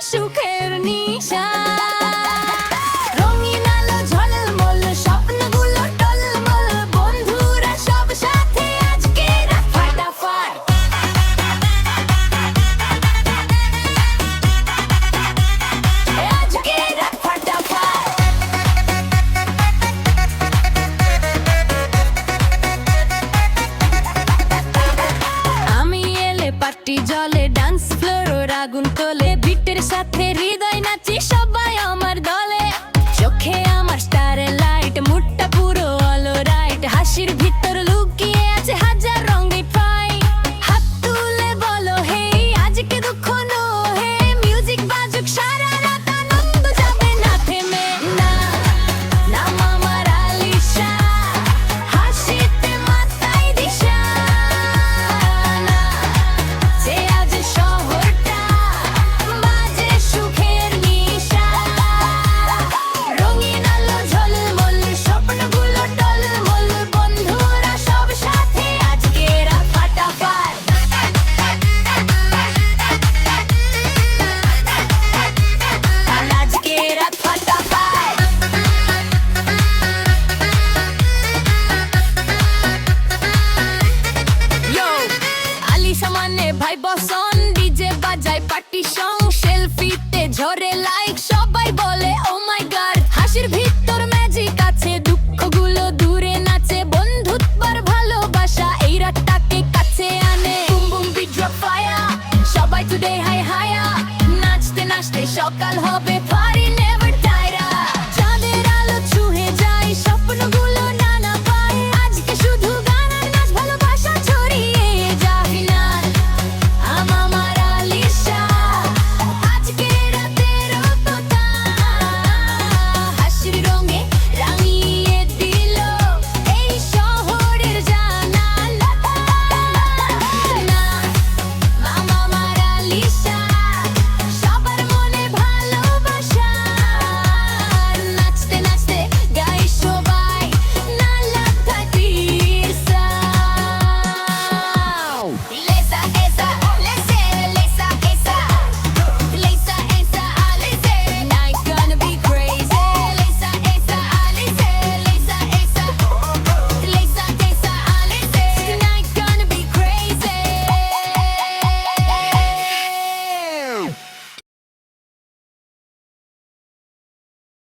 সুখের নিশা রঙিন আলো ঝলমল স্বপ্নগুলো টলমল বন্ধুরা সব সাথে আজকে রাত ফাটাফাট আজকে রাত ফাটাফাট আমি এলে পার্টি জলে ডান্স ফ্লোর আগুন তোলে বিটের সাথে হৃদয় নাচি সবাই আমার দলে চোখে আমার স্টারে লাইট মুডটা পুরো আলো রাইট হাসির ভিতর লুকিয়ে আছে হাজার রঙের পাই হাত তুলে বলো হে আজকে দুঃখ নো হে মিউজিক বাজুক সারা রাত আনন্দ যাবে না থেমে না নাম আমার আলিশা হাসিতে মাথায় দিশা যে আজ শহরটা বাজে সুখের নিশা রঙিন আলো ঝলমল স্বপ্নগুলো টলমল বন্ধুরা সব সাথে আজকে রাত ফাটাফাট আজকে রাত ফাটাফাট Yo, আলিশা মানে ভাই বসন ডিজে বাজায় পার্টি সং সেলফিতে ঝরে লাইক সবাই বলে ও মাই গড হাসির ভিতর ম্যাজিক আছে দুঃখগুলো দূরে নাচে বন্ধুত্বর ভালোবাসা এই রাতটাকে কাছে আনে boom boom beat drop fire সবাই টুডে হাই হায়া নাচতে নাচতে সকাল হবে